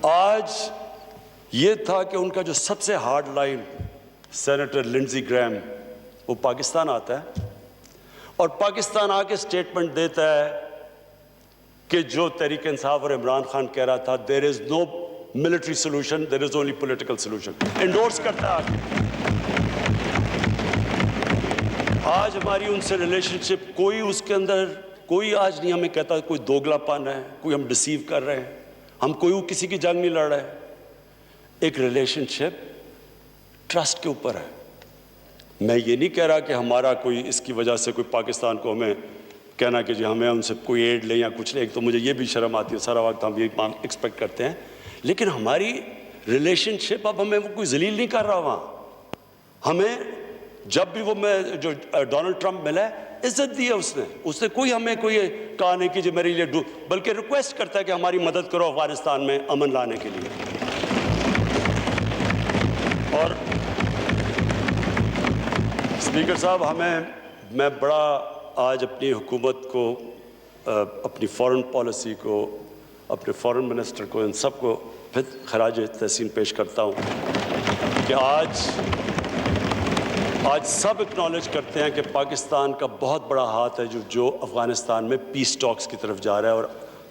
آج یہ تھا کہ ان کا جو سب سے ہارڈ لائن سینیٹر لنڈزی گریم وہ پاکستان آتا ہے اور پاکستان آ کے سٹیٹمنٹ دیتا ہے کہ جو تحریک انصاف اور عمران خان کہہ رہا تھا there is no military solution, there is only political solution. Endorse کرتا ہے آج ہماری ان سے ریلیشن شپ کوئی اس کے اندر کوئی آج نہیں ہمیں کہتا کوئی دوگلا پن ہے, کوئی ہم ڈسیو کر رہے ہیں, ہم کوئی کسی کی جنگ نہیں لڑ رہے. ایک ریلیشن شپ ٹرسٹ کے اوپر ہے. میں یہ نہیں کہہ رہا کہ ہمارا کوئی اس کی وجہ سے کوئی پاکستان کو ہمیں کہنا کہ جی ہمیں ان سے کوئی ایڈ لیں یا کچھ لیں, ایک تو مجھے یہ بھی شرم آتی ہے, سارا وقت ہم یہ ایکسپیکٹ کرتے ہیں, لیکن ہماری ریلیشن شپ اب ہمیں وہ کوئی ذلیل نہیں کر رہا. وہاں ہمیں جب بھی وہ میں جو ڈونلڈ ٹرمپ ملا ہے عزت دی ہے اس نے کوئی ہمیں کوئی کہا نہیں کہ جی میرے لیے بلکہ ریکویسٹ کرتا ہے کہ ہماری مدد کرو افغانستان میں امن لانے کے لیے. اور اسپیکر صاحب میں بڑا آج اپنی حکومت کو, اپنی فارن پالیسی کو, اپنے فارن منسٹر کو, ان سب کو پھر خراج تحسین پیش کرتا ہوں کہ آج سب اکنالج کرتے ہیں کہ پاکستان کا بہت بڑا ہاتھ ہے جو افغانستان میں پیس ٹاکس کی طرف جا رہا ہے, اور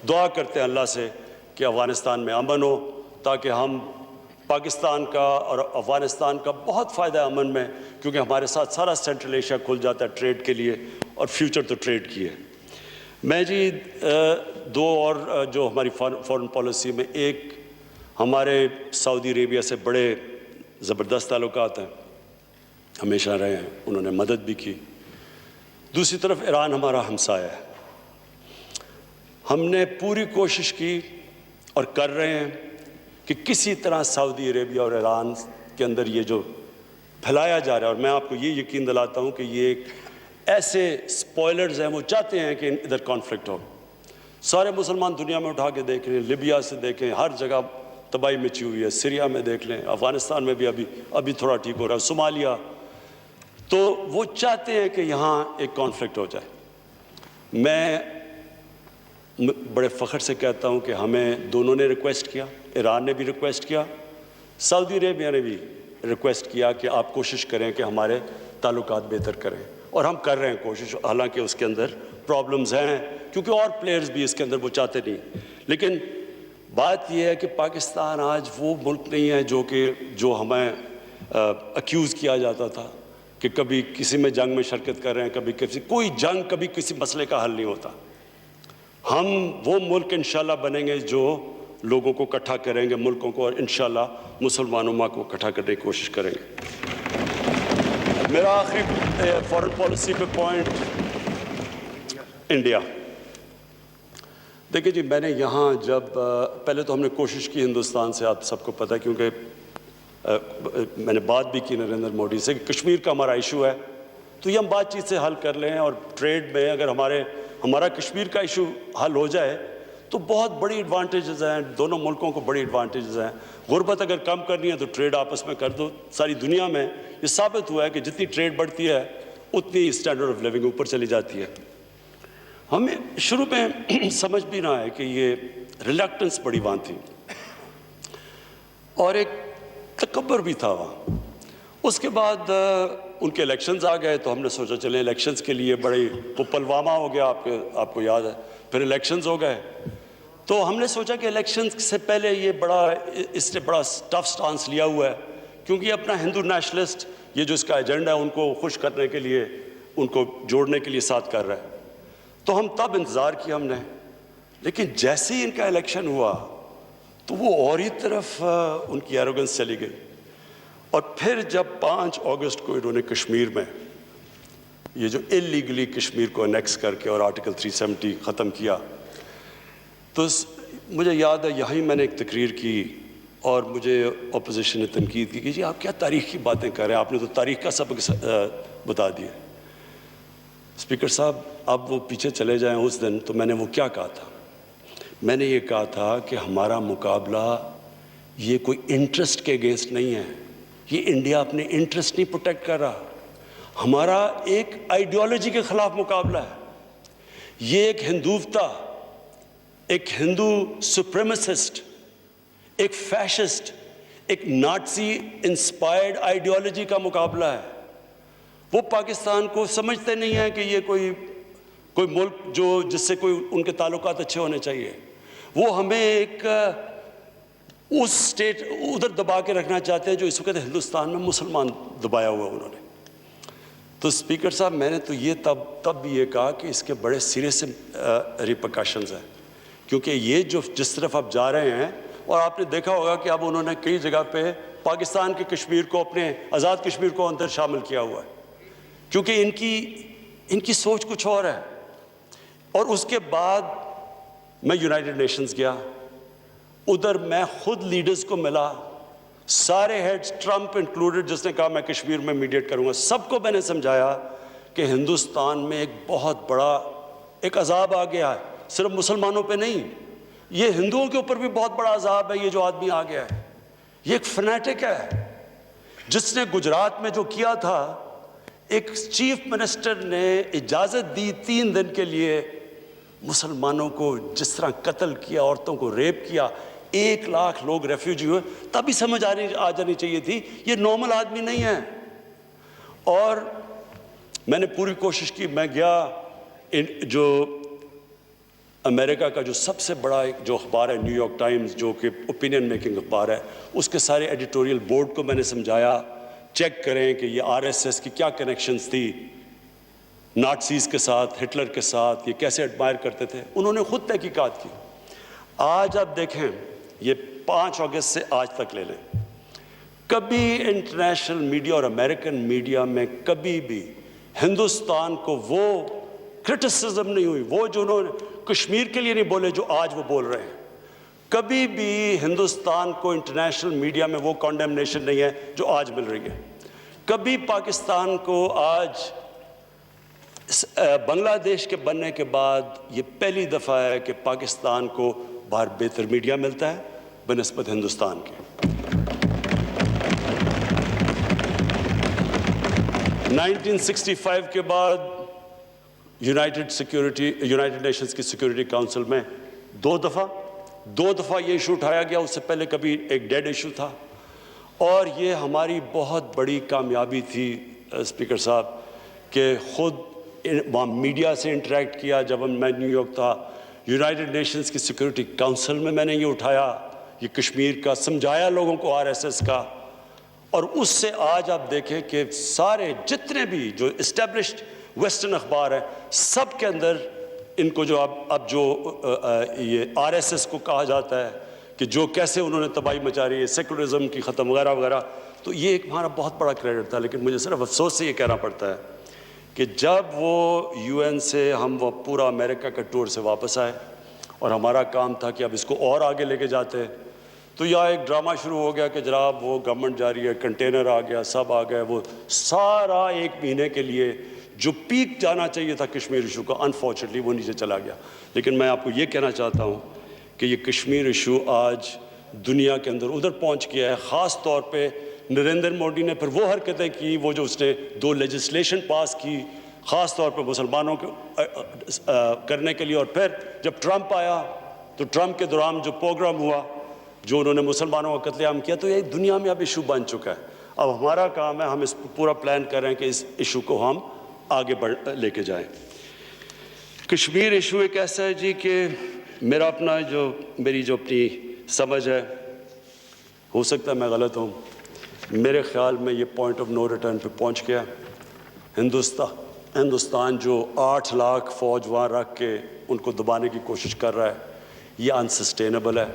دعا کرتے ہیں اللہ سے کہ افغانستان میں امن ہو تاکہ ہم پاکستان کا اور افغانستان کا بہت فائدہ ہے امن میں, کیونکہ ہمارے ساتھ سارا سینٹرل ایشیا کھل جاتا ہے ٹریڈ کے لیے, اور فیوچر تو ٹریڈ کی ہے. میں جی دو اور جو ہماری فارن پالیسی میں, ایک ہمارے سعودی عربیہ سے بڑے زبردست تعلقات ہیں, ہمیشہ رہے ہیں, انہوں نے مدد بھی کی. دوسری طرف ایران ہمارا ہمسایہ ہے. ہم نے پوری کوشش کی اور کر رہے ہیں کہ کسی طرح سعودی عربیہ اور ایران کے اندر یہ جو پھیلایا جا رہا ہے, اور میں آپ کو یہ یقین دلاتا ہوں کہ یہ ایک ایسے سپوائلرز ہیں, وہ چاہتے ہیں کہ ادھر کانفلکٹ ہو. سارے مسلمان دنیا میں اٹھا کے دیکھ لیں, لیبیا سے دیکھیں, ہر جگہ تباہی مچی ہوئی ہے, سیریا میں دیکھ لیں, افغانستان میں بھی ابھی تھوڑا ٹھیک ہو رہا ہے, صومالیہ. تو وہ چاہتے ہیں کہ یہاں ایک کانفلکٹ ہو جائے. میں بڑے فخر سے کہتا ہوں کہ ہمیں دونوں نے ریکویسٹ کیا, ایران نے بھی ریکویسٹ کیا, سعودی عربیہ نے بھی ریکویسٹ کیا کہ آپ کوشش کریں کہ ہمارے تعلقات بہتر کریں, اور ہم کر رہے ہیں کوشش. حالانکہ اس کے اندر پرابلمز ہیں, کیونکہ اور پلیئرز بھی اس کے اندر وہ چاہتے نہیں. لیکن بات یہ ہے کہ پاکستان آج وہ ملک نہیں ہے جو ہمیں اکیوز کیا جاتا تھا کہ کبھی کسی میں جنگ میں شرکت کر رہے ہیں, کبھی کوئی جنگ, کبھی کسی مسئلے کا حل نہیں ہوتا. ہم وہ ملک انشاءاللہ بنیں گے جو لوگوں کو اکٹھا کریں گے, ملکوں کو, اور انشاءاللہ مسلمانوں کو اکٹھا کرنے کی کوشش کریں گے. میرا آخری فارن پالیسی پہ پوائنٹ انڈیا. دیکھیں جی, میں نے یہاں جب پہلے تو ہم نے کوشش کی ہندوستان سے, آپ سب کو پتہ ہے, کیونکہ میں نے بات بھی کی نریندر مودی سے کہ کشمیر کا ہمارا ایشو ہے تو یہ ہم بات چیت سے حل کر لیں, اور ٹریڈ میں اگر ہمارا کشمیر کا ایشو حل ہو جائے تو بہت بڑی ایڈوانٹیجز ہیں, دونوں ملکوں کو بڑی ایڈوانٹیجز ہیں. غربت اگر کم کرنی ہے تو ٹریڈ آپس میں کر دو. ساری دنیا میں یہ ثابت ہوا ہے کہ جتنی ٹریڈ بڑھتی ہے اتنی اسٹینڈرڈ آف لیونگ اوپر چلی جاتی ہے. ہمیں شروع میں سمجھ بھی نہ آئے کہ یہ ریلیکٹنس بڑی وہاں تھی, اور ایک تکبر بھی تھا وہاں. اس کے بعد ان کے الیکشنز آ گئے تو ہم نے سوچا چلیں الیکشنز کے لیے بڑی, وہ پلوامہ ہو گیا, آپ کو یاد ہے, پھر الیکشنز ہو گئے. تو ہم نے سوچا کہ الیکشنز سے پہلے اس نے بڑا ٹف سٹانس لیا ہوا ہے, کیونکہ یہ اپنا ہندو نیشنلسٹ, یہ جو اس کا ایجنڈا ہے ان کو خوش کرنے کے لیے, ان کو جوڑنے کے لیے ساتھ کر رہا ہے. تو ہم تب انتظار کیا ہم نے, لیکن جیسے ہی ان کا الیکشن ہوا تو وہ اور ہی طرف ان کی ایروگنس چلی گئی. اور پھر جب 5 اگست کو انہوں نے کشمیر میں یہ جو اللیگلی کشمیر کو انیکس کر کے اور آرٹیکل 370 ختم کیا, تو مجھے یاد ہے یہیں میں نے ایک تقریر کی اور مجھے اپوزیشن نے تنقید کی کہ جی آپ کیا تاریخ کی باتیں کر رہے ہیں, آپ نے تو تاریخ کا سبق بتا دیا. اسپیکر صاحب, اب وہ پیچھے چلے جائیں اس دن, تو میں نے وہ کیا کہا تھا. میں نے یہ کہا تھا کہ ہمارا مقابلہ یہ کوئی انٹرسٹ کے اگینسٹ نہیں ہے, یہ انڈیا اپنے انٹرسٹ نہیں پروٹیکٹ کر رہا, ہمارا ایک آئیڈیالوجی کے خلاف مقابلہ ہے. یہ ایک ہندوتا, ایک ہندو سپریمسسٹ ایک فیشسٹ, ایک نازی انسپائرڈ آئیڈیالوجی کا مقابلہ ہے. وہ پاکستان کو سمجھتے نہیں ہیں کہ یہ کوئی ملک جس سے کوئی ان کے تعلقات اچھے ہونے چاہیے. وہ ہمیں ایک اس سٹیٹ ادھر دبا کے رکھنا چاہتے ہیں جو اس وقت ہندوستان میں مسلمان دبایا ہوا انہوں نے. تو اسپیکر صاحب, میں نے تو یہ تب بھی یہ کہا کہ اس کے بڑے سیریس ریپرکشنز ہیں, کیونکہ یہ جس طرف آپ جا رہے ہیں, اور آپ نے دیکھا ہوگا کہ اب انہوں نے کئی جگہ پہ پاکستان کی کشمیر کو, اپنے آزاد کشمیر کو اندر شامل کیا ہوا ہے, کیونکہ ان کی سوچ کچھ اور ہے. اور اس کے بعد میں یونائٹڈ نیشنز گیا, ادھر میں خود لیڈرز کو ملا, سارے ہیڈز, ٹرمپ انکلوڈڈ, جس نے کہا میں کشمیر میں میڈیٹ کروں گا, سب کو میں نے سمجھایا کہ ہندوستان میں ایک بہت بڑا ایک عذاب آ گیا ہے, صرف مسلمانوں پہ نہیں, یہ ہندوؤں کے اوپر بھی بہت بڑا عذاب ہے. یہ جو آدمی آ گیا ہے, یہ ایک فنیٹک ہے, جس نے گجرات میں جو کیا تھا, ایک چیف منسٹر نے اجازت دی 3 دن کے لیے, مسلمانوں کو جس طرح قتل کیا, عورتوں کو ریپ کیا, 1 لاکھ لوگ ریفیوجی ہوئے. تبھی سمجھ آ جانی چاہیے تھی یہ نارمل آدمی نہیں ہے. اور میں نے پوری کوشش کی, میں گیا جو امریکہ کا جو سب سے بڑا جو اخبار ہے نیو یارک ٹائمز, جو کہ اوپینین میکنگ اخبار ہے, اس کے سارے ایڈیٹوریل بورڈ کو میں نے سمجھایا چیک کریں کہ یہ RSS کی کیا کنیکشنز تھی نازیز کے ساتھ, ہٹلر کے ساتھ, یہ کیسے ایڈمائر کرتے تھے. انہوں نے خود تحقیقات کی. آج آپ دیکھیں, یہ 5 اگست سے آج تک لے لیں, کبھی انٹرنیشنل میڈیا اور امریکن میڈیا میں کبھی بھی ہندوستان کو وہ کرٹیسزم نہیں ہوئی, وہ جو انہوں نے کشمیر کے لیے نہیں بولے جو آج وہ بول رہے ہیں. کبھی بھی ہندوستان کو انٹرنیشنل میڈیا میں وہ کنڈیمنیشن نہیں ہے جو آج مل رہی ہے. کبھی پاکستان کو آج بنگلہ دیش کے بننے کے بعد یہ پہلی دفعہ ہے کہ پاکستان کو باہر بہتر میڈیا ملتا ہے بنسبت ہندوستان کے. 1965 کے بعد یونائٹڈ نیشنز کی سیکورٹی کاؤنسل میں 2 دفعہ یہ ایشو اٹھایا گیا. اس سے پہلے کبھی ایک ڈیڈ ایشو تھا, اور یہ ہماری بہت بڑی کامیابی تھی اسپیکر صاحب کہ خود وہاں میڈیا سے انٹریکٹ کیا. جب میں نیو یارک تھا, یونائٹڈ نیشنز کی سیکورٹی کاؤنسل میں نے یہ اٹھایا, یہ کشمیر کا سمجھایا لوگوں کو RSS کا. اور اس سے آج آپ دیکھیں کہ سارے جتنے بھی جو اسٹیبلشڈ ویسٹرن اخبار ہیں, سب کے اندر ان کو جو اب جو یہ RSS کو کہا جاتا ہے کہ جو کیسے انہوں نے تباہی مچا رہی ہے, سیکولرزم کی ختم وغیرہ وغیرہ, تو یہ ایک ہمارا بہت بڑا کریڈٹ تھا. لیکن مجھے صرف افسوس سے یہ کہنا پڑتا ہے کہ جب وہ UN سے ہم وہ پورا امریکہ کا ٹور سے واپس آئے, اور ہمارا کام تھا کہ اب اس کو اور آگے لے کے جاتے, تو یہاں ایک ڈرامہ شروع ہو گیا کہ جناب وہ گورنمنٹ جا رہی ہے, کنٹینر آ گیا, سب آ گئے. وہ سارا 1 مہینے کے لیے جو پیک جانا چاہیے تھا کشمیر ایشو کا, انفارچونیٹلی وہ نیچے چلا گیا. لیکن میں آپ کو یہ کہنا چاہتا ہوں کہ یہ کشمیر ایشو آج دنیا کے اندر ادھر پہنچ گیا ہے. خاص طور پہ نریندر مودی نے پھر وہ حرکتیں کی, وہ جو اس نے 2 لیجسلیشن پاس کی خاص طور پہ مسلمانوں کو کرنے کے لیے. اور پھر جب ٹرمپ آیا تو ٹرمپ کے دوران جو پروگرام ہوا, جو انہوں نے مسلمانوں کا قتل عام کیا, تو یہ دنیا میں اب ایشو بن چکا ہے. اب ہمارا کام ہے, ہم اس پورا پلان کر رہے ہیں کہ اس ایشو کو ہم آگے لے کے جائیں. کشمیر ایشو ایک ایسا ہے جی کہ میرا اپنا میری جو اپنی سمجھ ہے, ہو سکتا ہے میں غلط ہوں, میرے خیال میں یہ پوائنٹ آف نو ریٹرن پہ پہنچ گیا. ہندوستان جو 8 لاکھ فوج وہاں رکھ کے ان کو دبانے کی کوشش کر رہا ہے, یہ انسسٹینیبل ہے.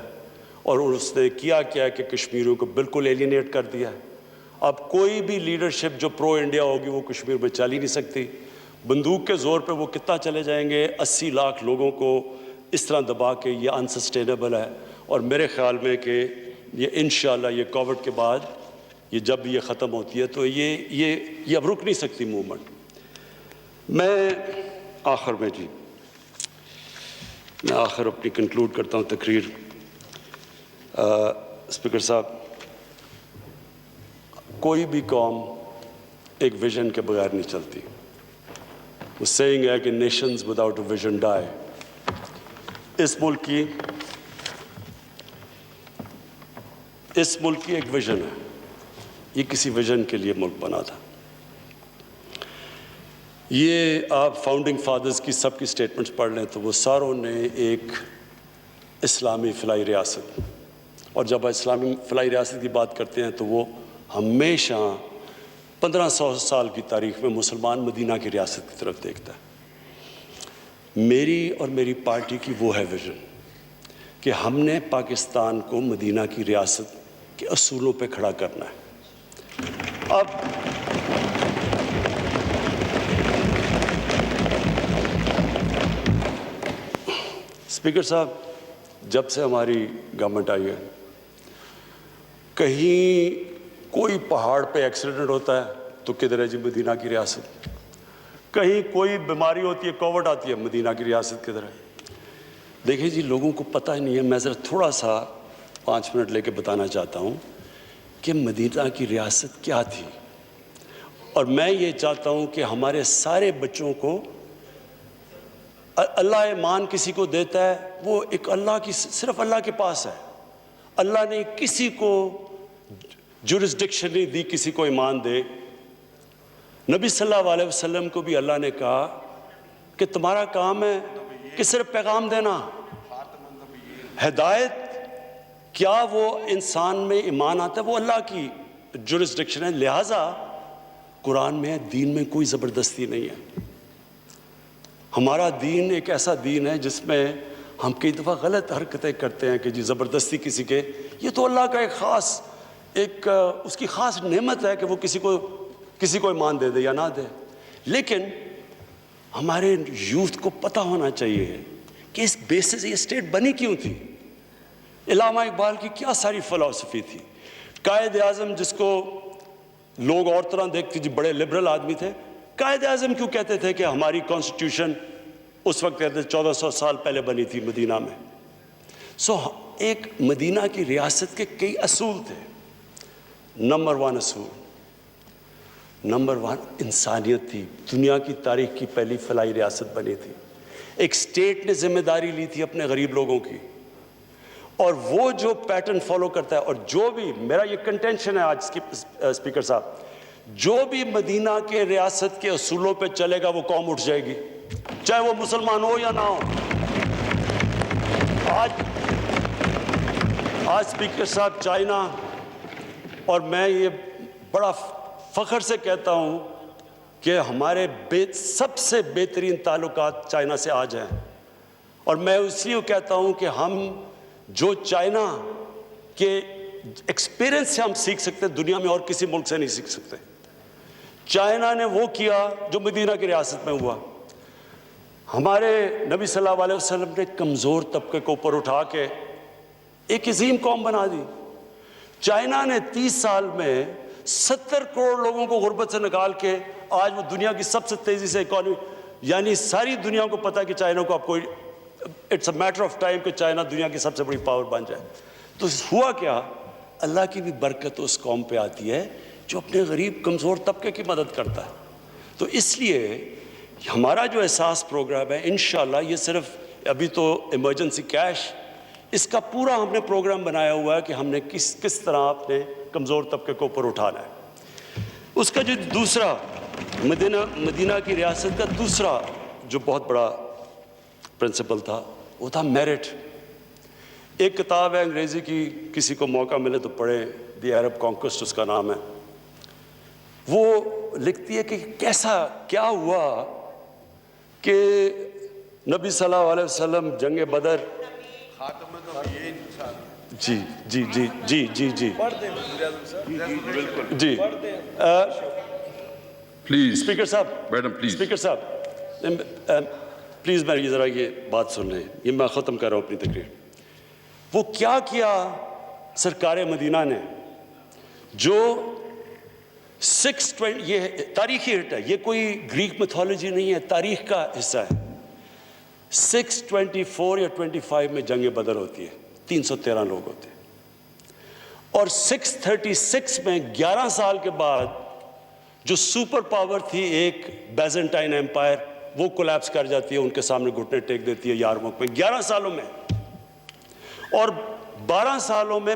اور اس نے کیا کہ کشمیریوں کو بالکل ایلینیٹ کر دیا ہے. اب کوئی بھی لیڈرشپ جو پرو انڈیا ہوگی وہ کشمیر میں چل ہی نہیں سکتی. بندوق کے زور پہ وہ کتنا چلے جائیں گے, 80 لاکھ لوگوں کو اس طرح دبا کے, یہ انسسٹینیبل ہے. اور میرے خیال میں کہ یہ انشاءاللہ یہ کووڈ کے بعد یہ جب یہ ختم ہوتی ہے تو یہ اب رک نہیں سکتی موومنٹ. میں آخر میں اپنی کنکلوڈ کرتا ہوں تقریر. اسپیکر صاحب, کوئی بھی قوم ایک ویژن کے بغیر نہیں چلتی. وہ سیئنگ ہے کہ نیشنز وداؤٹ اے ویژن ڈائی. اس ملک کی اس ملک کی ایک ویژن ہے، یہ کسی ویژن کے لیے ملک بنا تھا۔ یہ آپ فاؤنڈنگ فادرز کی سب کی سٹیٹمنٹس پڑھ لیں تو وہ ساروں نے ایک اسلامی فلاحی ریاست، اور جب اسلامی فلاحی ریاست کی بات کرتے ہیں تو وہ ہمیشہ 1500 سال کی تاریخ میں مسلمان مدینہ کی ریاست کی طرف دیکھتا ہے۔ میری اور میری پارٹی کی وہ ہے ویژن کہ ہم نے پاکستان کو مدینہ کی ریاست کے اصولوں پہ کھڑا کرنا ہے۔ اب اسپیکر صاحب، جب سے ہماری گورنمنٹ آئی ہے، کہیں کوئی پہاڑ پہ ایکسیڈنٹ ہوتا ہے تو کدھر ہے جی مدینہ کی ریاست، کہیں کوئی بیماری ہوتی ہے، کووڈ آتی ہے، مدینہ کی ریاست کدھر ہے؟ دیکھیں جی، لوگوں کو پتہ ہی نہیں ہے۔ میں ذرا تھوڑا سا 5 منٹ لے کے بتانا چاہتا ہوں کہ مدینہ کی ریاست کیا تھی، اور میں یہ چاہتا ہوں کہ ہمارے سارے بچوں کو اللہ ایمان کسی کو دیتا ہے وہ ایک اللہ کی، صرف اللہ کے پاس ہے۔ اللہ نے کسی کو جورسڈکشن نہیں دی کسی کو ایمان دے۔ نبی صلی اللہ علیہ وسلم کو بھی اللہ نے کہا کہ تمہارا کام ہے کہ صرف پیغام دینا، ہدایت کیا وہ انسان میں ایمان آتا ہے وہ اللہ کی جورسڈکشن ہے۔ لہٰذا قرآن میں دین میں کوئی زبردستی نہیں ہے۔ ہمارا دین ایک ایسا دین ہے جس میں ہم کئی دفعہ غلط حرکتیں کرتے ہیں کہ جی زبردستی کسی کے، یہ تو اللہ کا ایک خاص اس کی خاص نعمت ہے کہ وہ کسی کو ایمان دے دے یا نہ دے۔ لیکن ہمارے یوتھ کو پتہ ہونا چاہیے کہ اس بیسس یہ اسٹیٹ بنی کیوں تھی، علامہ اقبال کی کیا ساری فلسفی تھی، قائد اعظم جس کو لوگ اور طرح دیکھتے جی بڑے لبرل آدمی تھے، قائد اعظم کیوں کہتے تھے کہ ہماری کانسٹیٹیوشن اس وقت کہتے 1400 سال پہلے بنی تھی مدینہ میں۔ ایک مدینہ کی ریاست کے کئی اصول تھے۔ نمبر 1 اصول، نمبر 1 انسانیت تھی۔ دنیا کی تاریخ کی پہلی فلاحی ریاست بنی تھی۔ ایک اسٹیٹ نے ذمہ داری لی تھی اپنے غریب لوگوں کی، اور وہ جو پیٹرن فالو کرتا ہے، اور جو بھی میرا یہ کنٹینشن ہے آج کی اسپیکر صاحب، جو بھی مدینہ کے ریاست کے اصولوں پہ چلے گا وہ قوم اٹھ جائے گی، چاہے وہ مسلمان ہو یا نہ ہو۔ آج اسپیکر صاحب چائنا، اور میں یہ بڑا فخر سے کہتا ہوں کہ ہمارے سب سے بہترین تعلقات چائنا سے آج ہیں، اور میں اس لیے کہتا ہوں کہ ہم جو چائنا کے ایکسپیرینس سے ہم سیکھ سکتے ہیں دنیا میں اور کسی ملک سے نہیں سیکھ سکتے۔ چائنا نے وہ کیا جو مدینہ کی ریاست میں ہوا۔ ہمارے نبی صلی اللہ علیہ وسلم نے کمزور طبقے کو اوپر اٹھا کے ایک عظیم قوم بنا دی۔ چائنا نے 30 سال میں 70 کروڑ لوگوں کو غربت سے نکال کے آج وہ دنیا کی سب سے تیزی سے اکانومی، یعنی ساری دنیا کو پتہ ہے کہ چائنا کو اب کوئی it's a matter of time کہ چائنا دنیا کی سب سے بڑی پاور بن جائے۔ تو ہوا کیا، اللہ کی بھی برکت اس قوم پہ آتی ہے جو اپنے غریب کمزور طبقے کی مدد کرتا ہے۔ تو اس لیے ہمارا جو احساس پروگرام ہے انشاءاللہ، یہ صرف ابھی تو ایمرجنسی کیش، اس کا پورا ہم نے پروگرام بنایا ہوا ہے کہ ہم نے کس طرح اپنے کمزور طبقے کو اوپر اٹھانا ہے۔ اس کا جو دوسرا مدینہ کی ریاست کا دوسرا جو بہت بڑا پرنسپل تھا وہ تھا میرٹ۔ ایک کتاب ہے انگریزی کی، کسی کو موقع ملے تو پڑھیں، دی عرب کانکوسٹ اس کا نام ہے۔ وہ لکھتی ہے کہ کیا ہوا کہ نبی صلی اللہ علیہ وسلم جنگ بدر، جی جی جی جی جی جی جی پلیز اسپیکر صاحب، میڈم پلیز اسپیکر صاحب پلیز میری ذرا یہ بات سن لیں، یہ میں ختم کر رہا ہوں اپنی تقریر۔ وہ کیا سرکار مدینہ نے، جو 620، یہ تاریخی ہٹ ہے، یہ کوئی گریک میتھولوجی نہیں ہے، تاریخ کا حصہ ہے۔ 624 یا 25 میں جنگ بدر ہوتی ہے، 313 لوگ ہوتے ہیں، اور 636 میں 11 سال کے بعد جو سپر پاور تھی ایک بیزنٹائن ایمپائر، وہ کولیپس کر جاتی ہے، ان کے سامنے گھٹنے ٹیک دیتی ہے یارموک میں 11 سالوں میں۔ اور 12 سالوں میں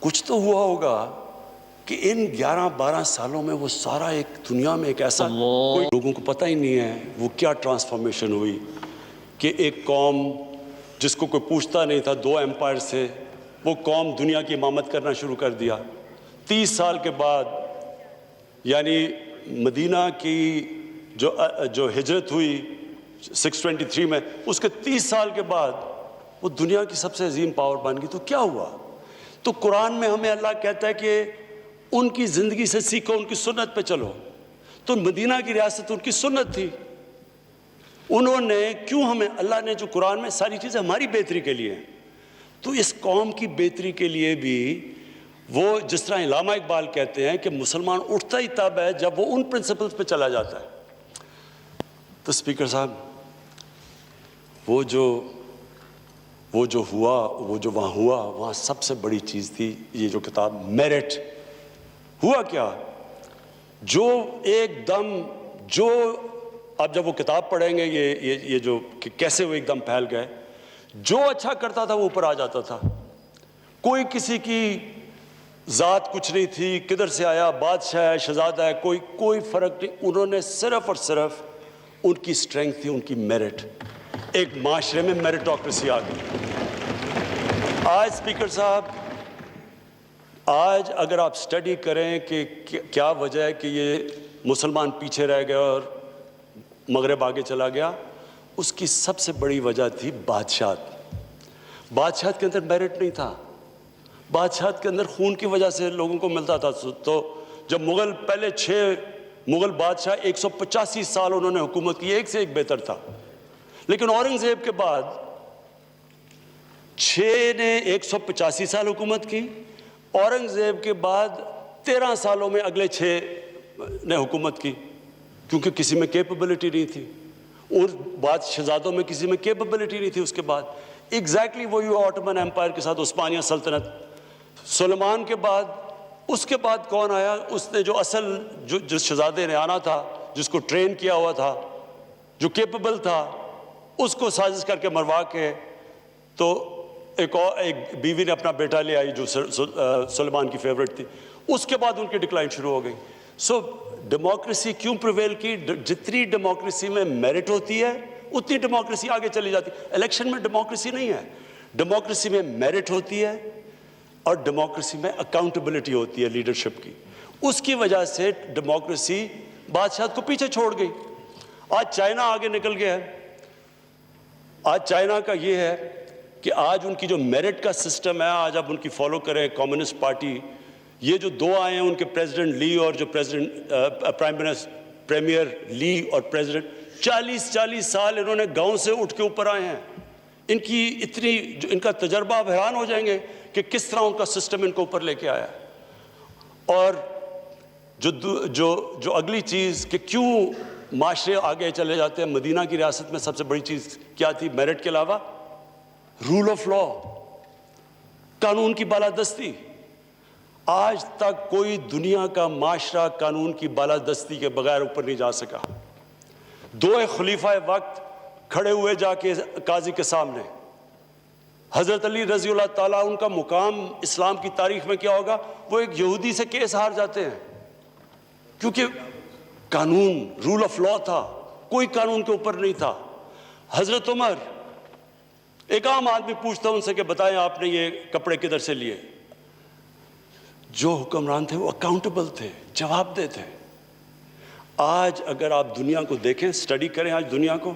کچھ تو ہوا ہوگا کہ ان 11-12 سالوں میں وہ سارا ایک دنیا میں ایک ایسا کوئی لوگوں کو پتہ ہی نہیں ہے وہ کیا ٹرانسفارمیشن ہوئی کہ ایک قوم جس کو کوئی پوچھتا نہیں تھا 2 ایمپائر سے وہ قوم دنیا کی امامت کرنا شروع کر دیا. 30 سال کے بعد یعنی مدینہ کی جو ہجرت ہوئی 623 میں اس کے 30 سال کے بعد وہ دنیا کی سب سے عظیم پاور بن گئی. تو کیا ہوا؟ تو قرآن میں ہمیں اللہ کہتا ہے کہ ان کی زندگی سے سیکھو, ان کی سنت پہ چلو. تو مدینہ کی ریاست ان کی سنت تھی. انہوں نے کیوں ہمیں اللہ نے جو قرآن میں ساری چیزیں ہماری بہتری کے لیے ہیں تو اس قوم کی بہتری کے لیے بھی وہ جس طرح علامہ اقبال کہتے ہیں کہ مسلمان اٹھتا ہی تب ہے جب وہ ان پرنسپلز پہ چلا جاتا ہے. تو اسپیکر صاحب وہ جو ہوا وہ جو وہاں ہوا وہاں سب سے بڑی چیز تھی یہ جو کتاب میرٹ. ہوا کیا جو ایک دم جو اب جب وہ کتاب پڑھیں گے یہ جو کہ کیسے وہ ایک دم پھیل گئے, جو اچھا کرتا تھا وہ اوپر آ جاتا تھا. کوئی کسی کی ذات کچھ نہیں تھی, کدھر سے آیا, بادشاہ ہے, شہزادہ ہے, کوئی فرق نہیں. انہوں نے صرف اور صرف ان کی اسٹرینگتھ تھی ان کی میرٹ. ایک معاشرے میں میرٹوکریسی آ گئی. آج اسپیکر صاحب آج اگر آپ اسٹڈی کریں کہ کیا وجہ ہے کہ یہ مسلمان پیچھے رہ گئے اور مغرب آگے چلا گیا, اس کی سب سے بڑی وجہ تھی بادشاہت. بادشاہت کے اندر میرٹ نہیں تھا. بادشاہت کے اندر خون کی وجہ سے لوگوں کو ملتا تھا. تو جب مغل پہلے 6 مغل بادشاہ 185 سال انہوں نے حکومت کی, ایک سے ایک بہتر تھا. لیکن اورنگزیب کے بعد 6 نے 185 سال حکومت کی, اورنگزیب کے بعد 13 سالوں میں اگلے 6 نے حکومت کی کیونکہ کسی میں کیپبلٹی نہیں تھی. اور بعد شہزادوں میں کسی میں کیپبلٹی نہیں تھی. اس کے بعد ایگزیکٹلی وہی ہوا آٹومن ایمپائر کے ساتھ, عثمانیہ سلطنت. سلیمان کے بعد اس کے بعد کون آیا؟ اس نے جو اصل جس شہزادے نے آنا تھا, جس کو ٹرین کیا ہوا تھا, جو کیپبل تھا, اس کو سازش کر کے مروا کے تو ایک بیوی نے اپنا بیٹا لے آئی جو سلیمان کی فیورٹ تھی. اس کے بعد ان کی ڈکلائن شروع ہو گئی. سو ڈیموکریسی کیوں پریویل کی؟ جتنی ڈیموکریسی میں میرٹ ہوتی ہے اتنی ڈیموکریسی آگے چلی جاتی. الیکشن میں ڈیموکریسی نہیں ہے, ڈیموکریسی میں میرٹ ہوتی ہے اور ڈیموکریسی میں اکاؤنٹیبلٹی ہوتی ہے لیڈرشپ کی. اس کی وجہ سے ڈیموکریسی بادشاہت کو پیچھے چھوڑ گئی. آج چائنا آگے نکل گیا ہے. آج چائنا کا یہ ہے کہ آج ان کی جو میرٹ کا سسٹم ہے آج آپ ان کی فالو کریں. کمیونسٹ پارٹی یہ جو 2 آئے ہیں ان کے پریزیڈنٹ لی اور جو پریمیئر لی اور پریزیڈنٹ 40 سال انہوں نے گاؤں سے اٹھ کے اوپر آئے ہیں. ان کی ان کا تجربہ آپ حیران ہو جائیں گے کہ کس طرح ان کا سسٹم ان کو اوپر لے کے آیا. اور جو اگلی چیز کہ کیوں معاشرے آگے چلے جاتے ہیں, مدینہ کی ریاست میں سب سے بڑی چیز کیا تھی میرٹ کے علاوہ؟ رول آف لا, قانون کی بالادستی. آج تک کوئی دنیا کا معاشرہ قانون کی بالادستی کے بغیر اوپر نہیں جا سکا. 2 خلیفہ وقت کھڑے ہوئے جا کے قاضی کے سامنے. حضرت علی رضی اللہ تعالیٰ, ان کا مقام اسلام کی تاریخ میں کیا ہوگا؟ وہ ایک یہودی سے کیس ہار جاتے ہیں کیونکہ قانون رول آف لا تھا, کوئی قانون کے اوپر نہیں تھا. حضرت عمر, ایک عام آدمی پوچھتا ان سے کہ بتائیں آپ نے یہ کپڑے کدھر سے لیے؟ جو حکمران تھے وہ اکاؤنٹیبل تھے, جواب دہ تھے. آج اگر آپ دنیا کو دیکھیں, سٹڈی کریں آج دنیا کو,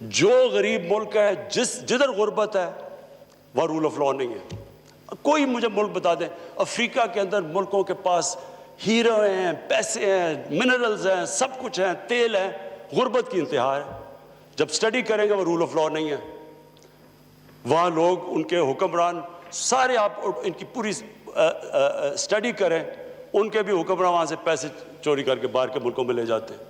جو غریب ملک ہے جدھر غربت ہے وہ رول آف لا نہیں ہے. کوئی مجھے ملک بتا دیں افریقہ کے اندر ملکوں کے پاس ہیرو ہیں, پیسے ہیں, منرلز ہیں, سب کچھ ہیں, تیل ہے, غربت کی انتہا ہے. جب سٹڈی کریں گے وہ رول آف لا نہیں ہے. وہاں لوگ ان کے حکمران سارے, آپ ان کی پوری سٹڈی کریں, ان کے بھی حکمران وہاں سے پیسے چوری کر کے باہر کے ملکوں میں لے جاتے ہیں.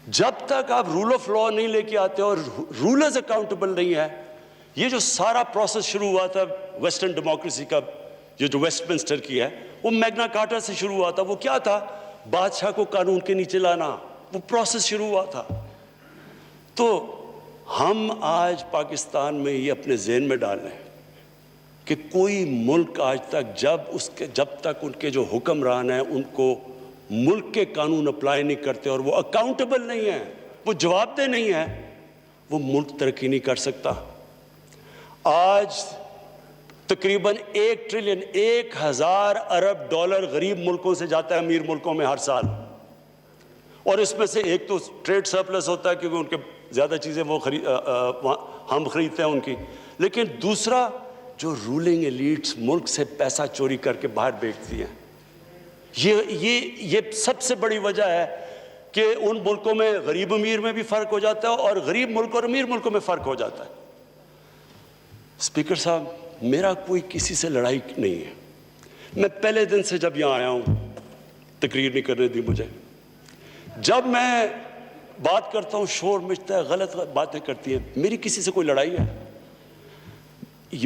جب تک آپ رول آف لا نہیں لے کے آتے اور رولرز اکاؤنٹیبل نہیں ہے, یہ جو سارا پروسیس شروع ہوا تھا ویسٹرن ڈیموکریسی کا, یہ جو ویسٹ منسٹر کی ہے, وہ میگنا کارٹا سے شروع ہوا تھا. وہ کیا تھا؟ بادشاہ کو قانون کے نیچے لانا, وہ پروسیس شروع ہوا تھا. تو ہم آج پاکستان میں یہ اپنے ذہن میں ڈال رہے ہیں کہ کوئی ملک آج تک جب تک ان کے جو حکمران ہیں ان کو ملک کے قانون اپلائی نہیں کرتے اور وہ اکاؤنٹیبل نہیں ہیں، وہ جواب دہ نہیں ہیں، وہ ملک ترقی نہیں کر سکتا۔ آج تقریباً 1 ٹریلین 1000 ارب ڈالر غریب ملکوں سے جاتا ہے امیر ملکوں میں ہر سال، اور اس میں سے ایک تو ٹریڈ سرپلس ہوتا ہے کیونکہ ان کے زیادہ چیزیں ہم خریدتے ہیں ان کی، لیکن دوسرا جو رولنگ ایلیٹس ملک سے پیسہ چوری کر کے باہر بیچتی ہیں، یہ سب سے بڑی وجہ ہے کہ ان ملکوں میں غریب امیر میں بھی فرق ہو جاتا ہے اور غریب ملک اور امیر ملکوں میں فرق ہو جاتا ہے۔ اسپیکر صاحب، میرا کوئی کسی سے لڑائی نہیں ہے، میں پہلے دن سے جب یہاں آیا ہوں تقریر نہیں کرنے دی مجھے، جب میں بات کرتا ہوں شور مچتا ہے، غلط باتیں کرتی ہیں، میری کسی سے کوئی لڑائی ہے؟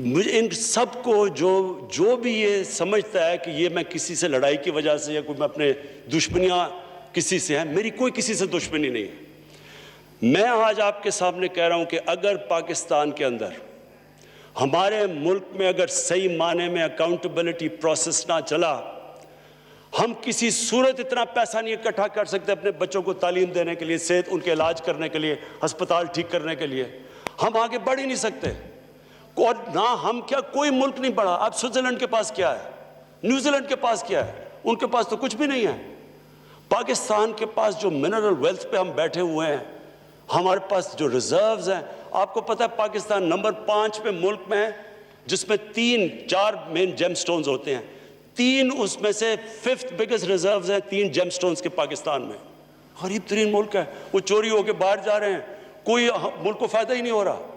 مجھے ان سب کو جو بھی یہ سمجھتا ہے کہ یہ میں کسی سے لڑائی کی وجہ سے یا کوئی میں اپنے دشمنیاں کسی سے ہیں، میری کوئی کسی سے دشمنی نہیں ہے۔ میں آج آپ کے سامنے کہہ رہا ہوں کہ اگر پاکستان کے اندر ہمارے ملک میں اگر صحیح معنی میں اکاؤنٹیبلٹی پروسیس نہ چلا، ہم کسی صورت اتنا پیسہ نہیں اکٹھا کر سکتے اپنے بچوں کو تعلیم دینے کے لیے، صحت ان کے علاج کرنے کے لیے، ہسپتال ٹھیک کرنے کے لیے، ہم آگے بڑھ ہی نہیں سکتے۔ اور نہ ہم کیا کوئی ملک نہیں بڑھا۔ اب سوئٹزرلینڈ کے پاس کیا ہے، نیوزی لینڈ کے پاس کیا ہے، ان کے پاس تو کچھ بھی نہیں ہے۔ پاکستان کے پاس جو منرل ویلتھ پہ ہم بیٹھے ہوئے ہیں، ہمارے پاس جو ریزروز ہیں، آپ کو پتہ ہے پاکستان نمبر 5 پہ ملک میں ہے جس میں 3-4 مین جیم سٹونز ہوتے ہیں، 3 اس میں سے 5th بگیسٹ ریزروز ہیں 3 جیم سٹونز کے پاکستان میں۔ غریب ترین ملک ہے، وہ چوری ہو کے باہر جا رہے ہیں، کوئی ملک کو فائدہ ہی نہیں ہو رہا۔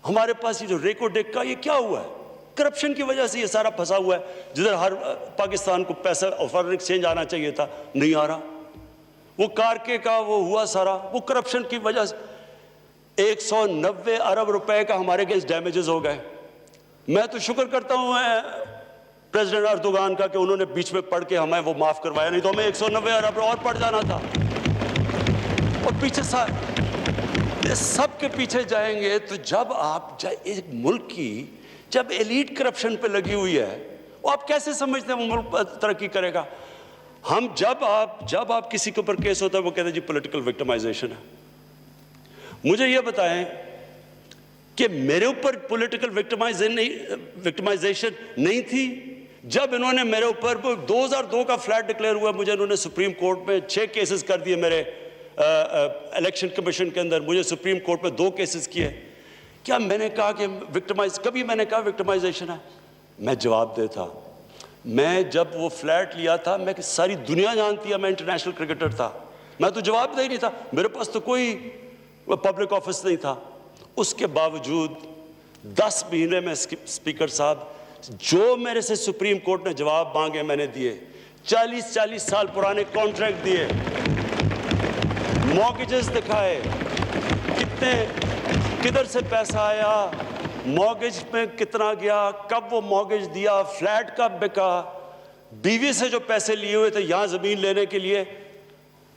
ہمارے پاس یہ جو ریکو ڈیک کا یہ کیا ہوا ہے؟ کرپشن کی وجہ سے یہ سارا پھنسا ہوا ہے، جدھر ہر پاکستان کو پیسہ فارن ایکسچینج آنا چاہیے تھا، نہیں آ رہا۔ وہ کارکے کا وہ ہوا سارا، وہ کرپشن کی وجہ سے 190 ارب روپے کا ہمارے اگینسٹ ڈیمیجز ہو گئے۔ میں تو شکر کرتا ہوں پریزیڈنٹ اردوغان کا کہ انہوں نے بیچ میں پڑھ کے ہمیں وہ معاف کروایا، نہیں تو ہمیں 190 ارب اور پڑ جانا تھا۔ اور پیچھے سب کے پیچھے جائیں گے تو جب آپ ایک ملک کی جب ایلیٹ کرپشن پہ لگی ہوئی ہے، وہ آپ کیسے سمجھتے ہیں وہ ملک ترقی کرے گا؟ ہم جب آپ کسی کے اوپر کیس ہوتا ہے وہ کہتے ہیں جی پولیٹیکل وکٹمائزیشن ہے۔ مجھے یہ بتائیں کہ میرے اوپر پولیٹیکل وکٹمائزیشن نہیں تھی جب انہوں نے میرے اوپر 2002 کا فلیٹ ڈکلیئر ہوا، مجھے انہوں نے سپریم کورٹ میں 6 کیسز کر دیے، میرے الیکشن کمیشن کے اندر مجھے سپریم کورٹ میں 2 کیسز کیے۔ کیا میں نے کہا کہ کبھی میں نے کہا وکٹمائزیشن ہے؟ میں جواب دیتا، میں جب وہ فلیٹ لیا تھا میں ساری دنیا جانتی ہے میں انٹرنیشنل کرکٹر تھا، میں تو جواب دہ ہی نہیں تھا، میرے پاس تو کوئی پبلک آفس نہیں تھا۔ اس کے باوجود 10 مہینے میں اسپیکر صاحب جو میرے سے سپریم کورٹ نے جواب مانگے میں نے دیے، 40 سال پرانے کانٹریکٹ دیے، مارگیجز دکھائے، کدھر سے پیسہ آیا، مارگیج میں کتنا گیا، کب وہ مارگیج دیا، فلیٹ کب بکا، بیوی سے جو پیسے لیے ہوئے تھے یہاں زمین لینے کے لیے۔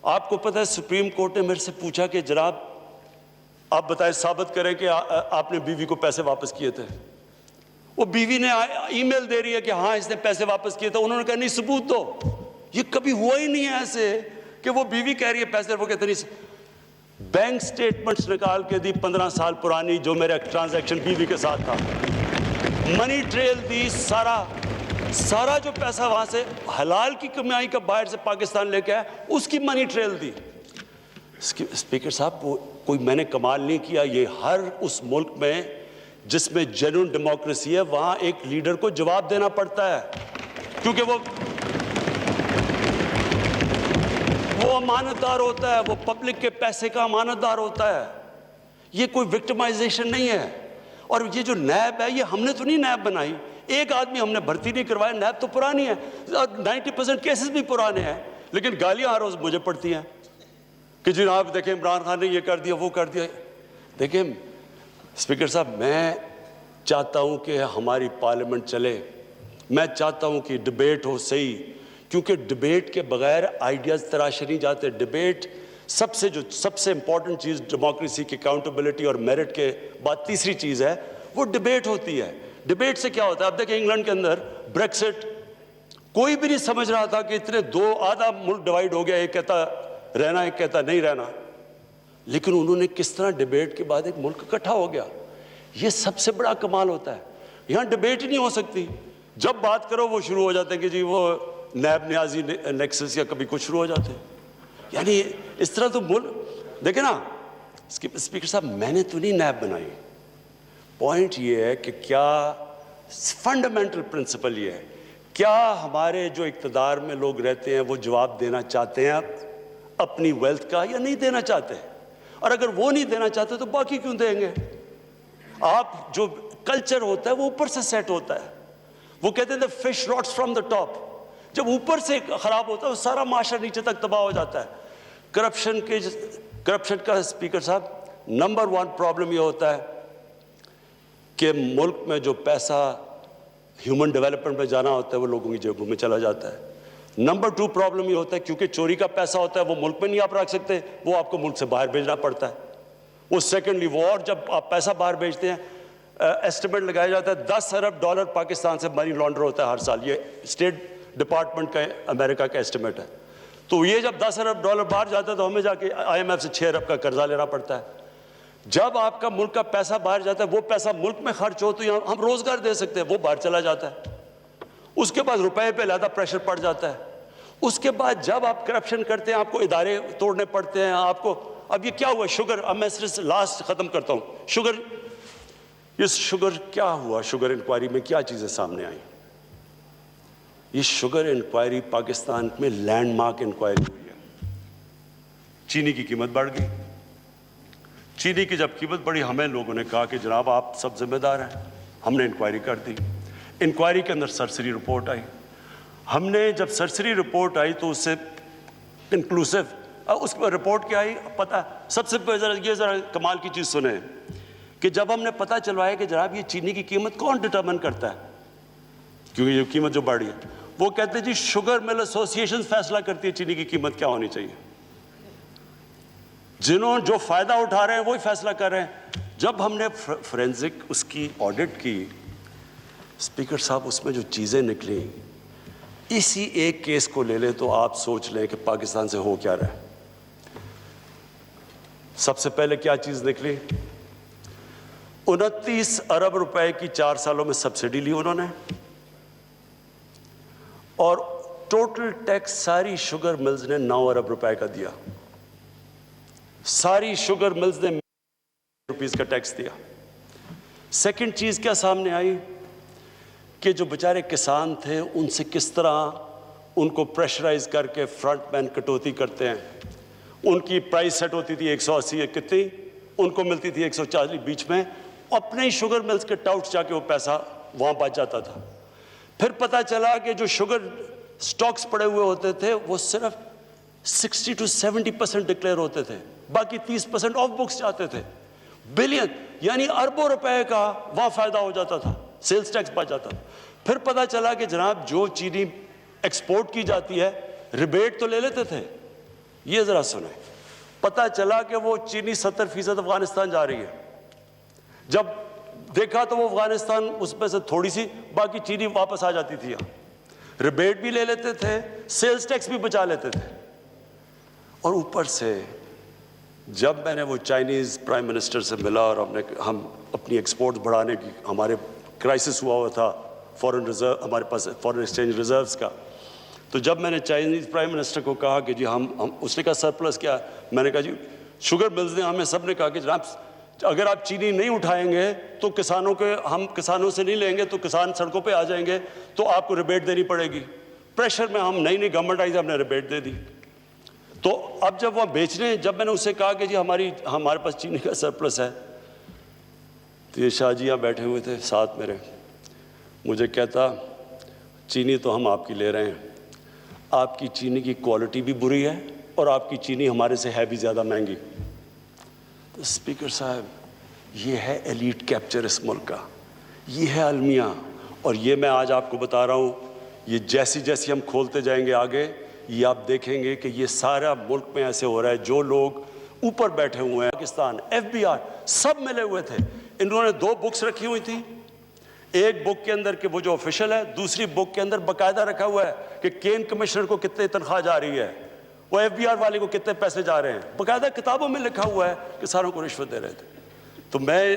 آپ کو پتہ ہے سپریم کورٹ نے میرے سے پوچھا کہ جناب آپ بتائیں، ثابت کریں کہ آپ نے بیوی کو پیسے واپس کیے تھے۔ وہ بیوی نے ای میل دے رہی ہے کہ ہاں اس نے پیسے واپس کیے تھے، انہوں نے کہا نہیں ثبوت دو۔ یہ کبھی ہوا ہی نہیں ہے ایسے کہ وہ بیوی کہہ رہی ہے پیسے، وہ کہتے نہیں۔ بینک سٹیٹمنٹس نکال کے دی 15 سال پرانی جو میرا ٹرانزیکشن بیوی کے ساتھ تھا، منی ٹریل دی، سارا جو پیسہ وہاں سے حلال کی کمائی کا باہر سے پاکستان لے کے آیا اس کی منی ٹریل دی۔ اسپیکر صاحب کوئی میں نے کمال نہیں کیا، یہ ہر اس ملک میں جس میں جنون ڈیموکریسی ہے وہاں ایک لیڈر کو جواب دینا پڑتا ہے، کیونکہ وہ امانت دار ہوتا ہے، وہ پبلک کے پیسے کا امانت دار ہوتا ہے۔ یہ کوئی وکٹمائزیشن نہیں ہے۔ اور یہ جو نیب ہے یہ ہم نے تو نہیں نیب بنائی، ایک آدمی ہم نے بھرتی نہیں کروایا، نیب تو پرانی ہے، 90% کیسز بھی پرانے ہیں، لیکن گالیاں ہر روز مجھے پڑتی ہیں کہ جناب دیکھیں عمران خان نے یہ کر دیا وہ کر دیا۔ دیکھیں اسپیکر صاحب، میں چاہتا ہوں کہ ہماری پارلیمنٹ چلے، میں چاہتا ہوں کہ ڈبیٹ ہو صحیح، کیونکہ ڈبیٹ کے بغیر آئیڈیاز تراشے نہیں جاتے۔ ڈبیٹ سب سے امپورٹنٹ چیز ڈیموکریسی کی اکاؤنٹیبلٹی اور میرٹ کے بعد تیسری چیز ہے وہ ڈیبیٹ ہوتی ہے. ڈیبیٹ سے کیا ہوتا ہے؟ اب دیکھیں انگلینڈ کے اندر بریکسٹ کوئی بھی نہیں سمجھ رہا تھا کہ اتنے دو آدھا ملک ڈیوائیڈ ہو گیا, ایک کہتا رہنا ایک کہتا نہیں رہنا, لیکن انہوں نے کس طرح ڈیبیٹ کے بعد ایک ملک اکٹھا ہو گیا. یہ سب سے بڑا کمال ہوتا ہے. یہاں ڈیبیٹ ہی نہیں ہو سکتی, جب بات کرو وہ شروع ہو جاتے ہیں کہ جی وہ نیب نیازی نیکسس یا کبھی کچھ شروع ہو جاتے ہیں. یعنی اس طرح تو ملک دیکھیں نا. اسپیکر صاحب میں نے تو نہیں نیب بنائی, پوائنٹ یہ ہے کہ کیا فنڈامنٹل پرنسپل یہ ہے, کیا ہمارے جو اقتدار میں لوگ رہتے ہیں وہ جواب دینا چاہتے ہیں اپنی ویلتھ کا یا نہیں دینا چاہتے, اور اگر وہ نہیں دینا چاہتے تو باقی کیوں دیں گے. آپ جو کلچر ہوتا ہے وہ اوپر سے سیٹ ہوتا ہے. وہ کہتے ہیں fish rots from the top. جب اوپر سے خراب ہوتا ہے وہ سارا معاشرہ نیچے تک تباہ ہو جاتا ہے. کرپشن کا اسپیکر صاحب نمبر 1 پرابلم یہ ہوتا ہے کہ ملک میں جو پیسہ ہیومن ڈیولپمنٹ میں جانا ہوتا ہے وہ لوگوں کی جیبوں میں چلا جاتا ہے. نمبر 2 پرابلم یہ ہوتا ہے کیونکہ چوری کا پیسہ ہوتا ہے وہ ملک میں نہیں آپ رکھ سکتے, وہ آپ کو ملک سے باہر بھیجنا پڑتا ہے. وہ سیکنڈلی وہ, اور جب آپ پیسہ باہر بھیجتے ہیں ایسٹیمیٹ لگایا جاتا ہے $10 ارب پاکستان سے منی لانڈر ہوتا ہے ہر سال. یہ اسٹیٹ ڈپارٹمنٹ کا امریکہ کا ایسٹیمیٹ ہے. تو یہ جب $10 ارب باہر جاتا ہے تو ہمیں جا کے IMF سے 6 ارب کا قرضہ لینا پڑتا ہے. جب آپ کا ملک کا پیسہ باہر جاتا ہے وہ پیسہ ملک میں خرچ ہو تو یہاں ہم روزگار دے سکتے ہیں, وہ باہر چلا جاتا ہے. اس کے بعد روپے پہ زیادہ پریشر پڑ جاتا ہے. اس کے بعد جب آپ کرپشن کرتے ہیں آپ کو ادارے توڑنے پڑتے ہیں آپ کو. اب یہ کیا ہوا شوگر, اب میں صرف لاسٹ ختم کرتا ہوں. شوگر کیا ہوا, شوگر انکوائری میں کیا چیزیں سامنے آئیں. یہ شوگر انکوائری پاکستان میں لینڈ مارک انکوائری ہوئی ہے. چینی کی قیمت بڑھ گئی. چینی کی جب قیمت بڑھی ہمیں لوگوں نے کہا کہ جناب آپ سب ذمہ دار ہیں. ہم نے انکوائری کر دی. انکوائری کے اندر سرسری رپورٹ آئی. ہم نے جب سرسری رپورٹ آئی تو اس سے انکلوسیو اس رپورٹ کیا آئی پتہ, سب سے یہ ذرا کمال کی چیز سنیں کہ جب ہم نے پتہ چلوایا کہ جناب یہ چینی کی قیمت کون ڈٹرمن کرتا ہے, کیونکہ یہ قیمت جو بڑھی ہے وہ کہتے ہیں جی شوگر مل ایسوسی ایشن فیصلہ کرتی ہے چینی کی قیمت کیا ہونی چاہیے. جو فائدہ اٹھا رہے ہیں وہی فیصلہ کر رہے ہیں. جب ہم نے فورینزک اس کی آڈٹ کی اسپیکر صاحب اس میں جو چیزیں نکلیں, اسی ایک کیس کو لے لیں تو آپ سوچ لیں کہ پاکستان سے ہو کیا رہا ہے. سب سے پہلے کیا چیز نکلی, 29 ارب روپے کی 4 سالوں میں سبسڈی لی انہوں نے, اور ٹوٹل ٹیکس ساری شوگر ملز نے 9 ارب روپے کا دیا. ساری شوگر ملز نے روپیز کا ٹیکس دیا. سیکنڈ چیز کیا سامنے آئی کہ جو بیچارے کسان تھے ان سے کس طرح ان کو پریشرائز کر کے فرنٹ مین کٹوتی کرتے ہیں. ان کی پرائس سیٹ ہوتی تھی 180 کتنی, ان کو ملتی تھی 140 بیچ میں. اپنے ہی شوگر ملز کے ٹاؤٹ جا کے وہ پیسہ وہاں بچ جاتا تھا. پھر پتہ چلا کہ جو شوگر سٹاکس پڑے ہوئے ہوتے تھے وہ صرف 60 to 70% ڈکلیئر ہوتے تھے, باقی 30% آف بکس جاتے تھے. بلین یعنی اربوں روپے کا وہاں فائدہ ہو جاتا تھا, سیلز ٹیکس بچ جاتا تھا. پھر پتہ چلا کہ جناب جو چینی ایکسپورٹ کی جاتی ہے ریبیٹ تو لے لیتے تھے. یہ ذرا سنیں, پتہ چلا کہ وہ چینی 70% افغانستان جا رہی ہے. جب دیکھا تو وہ افغانستان اس میں سے تھوڑی سی, باقی چینی واپس آ جاتی تھی. ریبیٹ بھی لے لیتے تھے, سیلز ٹیکس بھی بچا لیتے تھے. اور اوپر سے جب میں نے وہ چائنیز پرائم منسٹر سے ملا اور ہم اپنی ایکسپورٹ بڑھانے کی, ہمارے کرائسس ہوا تھا فورن ریزرو, ہمارے پاس فورن ایکسچینج ریزروز کا, تو جب میں نے چائنیز پرائم منسٹر کو کہا کہ جی ہم اس نے کہا سرپلس کیا, میں نے کہا جی شوگر ملز نے ہمیں سب نے کہا کہ جناب اگر آپ چینی نہیں اٹھائیں گے تو ہم کسانوں سے نہیں لیں گے تو کسان سڑکوں پہ آ جائیں گے تو آپ کو ریبیٹ دینی پڑے گی. پریشر میں ہم نئی گورنمنٹ آئی, ہم نے ریبیٹ دے دی. تو اب جب وہ بیچنے, جب میں نے اس سے کہا کہ جی ہمارے پاس چینی کا سرپلس ہے, تو یہ شاہ جی یہاں بیٹھے ہوئے تھے ساتھ میرے, مجھے کہتا چینی تو ہم آپ کی لے رہے ہیں, آپ کی چینی کی کوالٹی بھی بری ہے اور آپ کی چینی ہمارے سے ہے بھی زیادہ مہنگی. تو اسپیکر صاحب یہ ہے ایلیٹ کیپچر اس ملک کا, یہ ہے المیہ. اور یہ میں آج آپ کو بتا رہا ہوں, یہ جیسی ہم کھولتے جائیں گے آگے, یہ آپ دیکھیں گے کہ یہ سارا ملک میں ایسے ہو رہا ہے. جو لوگ اوپر بیٹھے ہوئے ہیں, پاکستان, FBI, سب ملے ہوئے تھے. انہوں نے 2 بکس رکھی ہوئی تھی. ایک بک کے اندر کہ وہ جو آفیشل ہے, دوسری بک کے اندر باقاعدہ رکھا ہوا ہے کہ کین کمشنر کو کتنے تنخواہ جا رہی ہے, وہ FBI والے کو کتنے پیسے جا رہے ہیں. باقاعدہ کتابوں میں لکھا ہوا ہے کہ ساروں کو رشوت دے رہے تھے. تو میں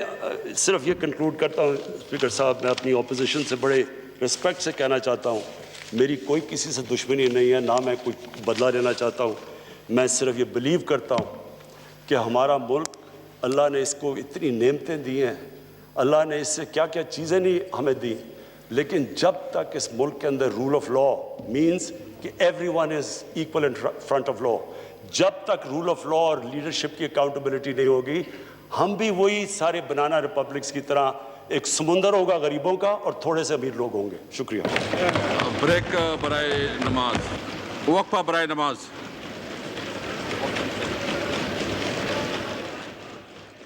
صرف یہ کنکلوڈ کرتا ہوں اسپیکر صاحب, میں اپنی اپوزیشن سے بڑے رسپیکٹ سے کہنا چاہتا ہوں, میری کوئی کسی سے دشمنی نہیں ہے, نہ میں کوئی بدلہ لینا چاہتا ہوں. میں صرف یہ بلیو کرتا ہوں کہ ہمارا ملک, اللہ نے اس کو اتنی نعمتیں دی ہیں, اللہ نے اس سے کیا کیا چیزیں نہیں ہمیں دی, لیکن جب تک اس ملک کے اندر رول آف لا مینس کہ every one is equal in front of law, جب تک رول آف لا اور لیڈرشپ کی اکاؤنٹیبلٹی نہیں ہوگی, ہم بھی وہی سارے بنانا ریپبلکس کی طرح ایک سمندر ہوگا غریبوں کا اور تھوڑے سے امیر لوگ ہوں گے. شکریہ. بریک برائے نماز, وقفہ برائے نماز.